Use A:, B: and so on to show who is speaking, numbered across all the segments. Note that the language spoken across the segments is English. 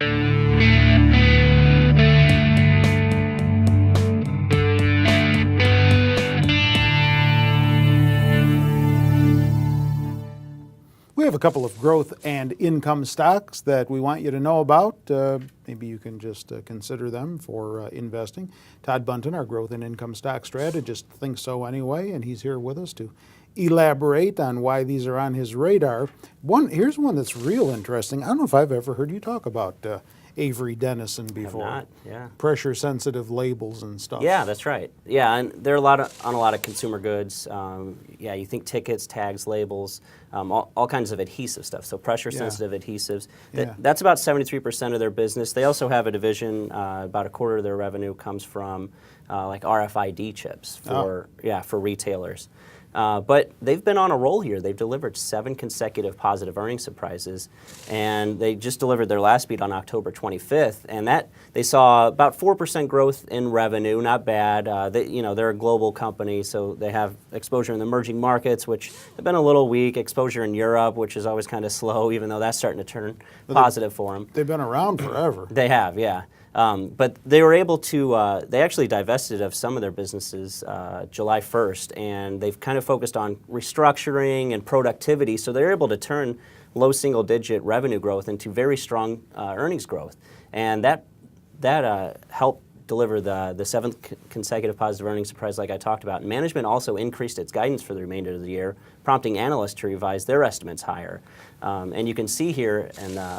A: We have a couple of growth and income stocks that we want you to know about. Maybe you can just consider them for investing. Todd Bunton, our growth and income stock strategist, thinks so anyway, and he's here with us to elaborate on why these are on his radar. Here's one that's real interesting. I don't know if I've ever heard you talk about Avery Dennison before.
B: Have not, yeah.
A: Pressure sensitive labels and stuff.
B: Yeah, that's right. Yeah, and they're on a lot of consumer goods. Yeah, you think tickets, tags, labels, all kinds of adhesive stuff. So pressure sensitive adhesives. That's about 73% of their business. They also have a division, about a quarter of their revenue comes from like RFID chips for retailers. But they've been on a roll here. They've delivered 7 consecutive positive earnings surprises, and they just delivered their last beat on October 25th, and they saw about 4% growth in revenue, not bad. They're a global company, so they have exposure in the emerging markets, which have been a little weak, exposure in Europe, which is always kind of slow, even though that's starting to turn positive for them.
A: They've been around forever.
B: They have, yeah. But they were able to, they actually divested of some of their businesses July 1st, and they've kind of focused on restructuring and productivity, so they're able to turn low single-digit revenue growth into very strong earnings growth. And that helped deliver the 7th consecutive positive earnings surprise like I talked about. And management also increased its guidance for the remainder of the year, prompting analysts to revise their estimates higher. And you can see here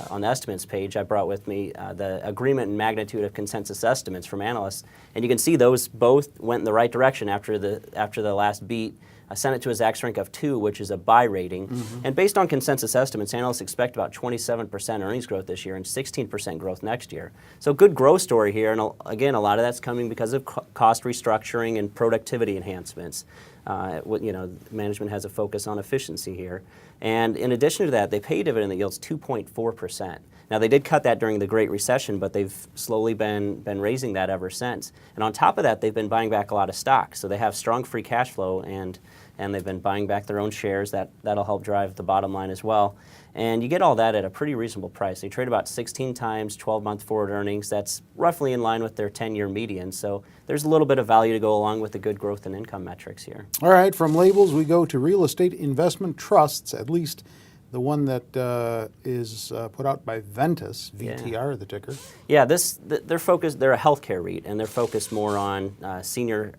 B: on the estimates page I brought with me the agreement and magnitude of consensus estimates from analysts. And you can see those both went in the right direction after the last beat. I sent it to a Zacks rank of 2, which is a buy rating. And based on consensus estimates, analysts expect about 27% earnings growth this year and 16% growth next year. So good growth story here. And again, a lot of that's coming because of cost restructuring and productivity enhancements. Management has a focus on efficiency here. And in addition to that, they pay a dividend that yields 2.4%. Now, they did cut that during the Great Recession, but they've slowly been raising that ever since. And on top of that, they've been buying back a lot of stock. So they have strong free cash flow, and they've been buying back their own shares. That'll help drive the bottom line as well. And you get all that at a pretty reasonable price. They trade about 16 times 12-month forward earnings. That's roughly in line with their 10-year median. So there's a little bit of value to go along with the good growth and income metrics here.
A: All right, from labels we go to real estate investment trusts, at least the one that is put out by Ventas, VTR, the ticker.
B: Yeah, they're focused. They're a healthcare REIT, and they're focused more on senior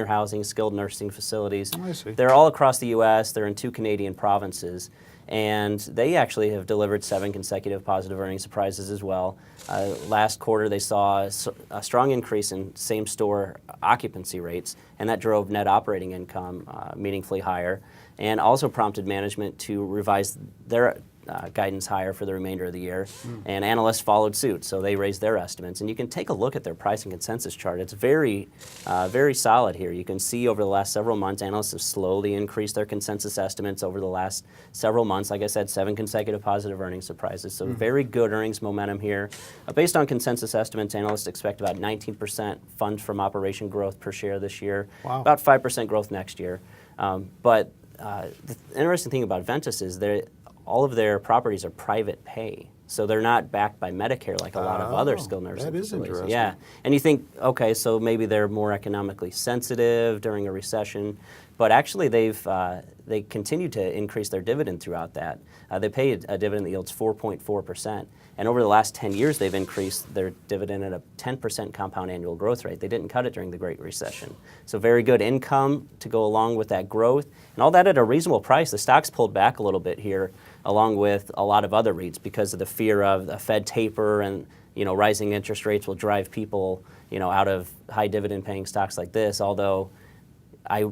B: housing, skilled nursing facilities.
A: Oh, I see.
B: They're all across the U.S. They're in 2 Canadian provinces. And they actually have delivered 7 consecutive positive earnings surprises as well. Last quarter, they saw a strong increase in same-store occupancy rates, and that drove net operating income meaningfully higher, and also prompted management to revise their guidance higher for the remainder of the year. And analysts followed suit, so they raised their estimates. And you can take a look at their pricing consensus chart. It's very solid here. You can see over the last several months, analysts have slowly increased their consensus estimates over the last several months. Like I said, 7 consecutive positive earnings surprises. So very good earnings momentum here. Based on consensus estimates, analysts expect about 19% funds from operation growth per share this year, about 5% growth next year. But the interesting thing about Ventas is all of their properties are private pay. So they're not backed by Medicare like a lot of other skilled nursing facilities.
A: That is interesting.
B: Yeah, and you think, okay, so maybe they're more economically sensitive during a recession, but actually they continue to increase their dividend throughout that. They pay a dividend that yields 4.4%, and over the last 10 years they've increased their dividend at a 10% compound annual growth rate. They didn't cut it during the Great Recession. So very good income to go along with that growth, and all that at a reasonable price. The stock's pulled back a little bit here, along with a lot of other REITs, because of the fear of a Fed taper and rising interest rates will drive people out of high dividend paying stocks like this. Although I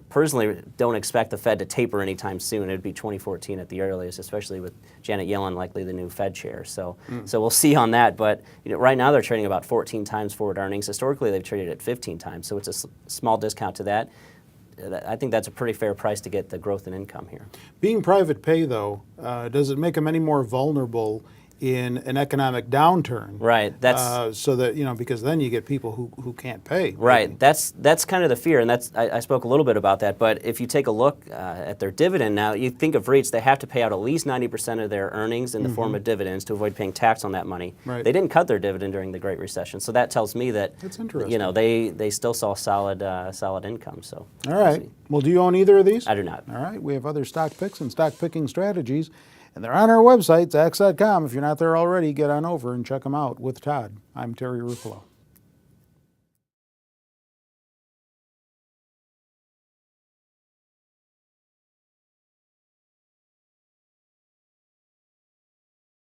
B: personally don't expect the Fed to taper anytime soon. It'd be 2014 at the earliest, especially with Janet Yellen likely the new Fed chair. So we'll see on that. But right now they're trading about 14 times forward earnings. Historically they've traded at 15 times, so it's a small discount to that. I think that's a pretty fair price to get the growth in income here.
A: Being private pay, though, does it make them any more vulnerable in an economic downturn.
B: Right. That's
A: So that, because then you get people who can't pay.
B: right. That's kind of the fear, and I spoke a little bit about that. But if you take a look at their dividend now, you think of REITs, they have to pay out at least 90% of their earnings in the form of dividends to avoid paying tax on that money.
A: Right.
B: They didn't cut their dividend during the Great Recession, so that tells me that
A: That's interesting.
B: they still saw solid income. So
A: All right. Well, do you own either of these?
B: I do not.
A: All right. We have other stock picks and stock picking strategies, and they're on our website, Zacks.com. If you're not there already, get on over and check them out with Todd. I'm Terry Ruffalo.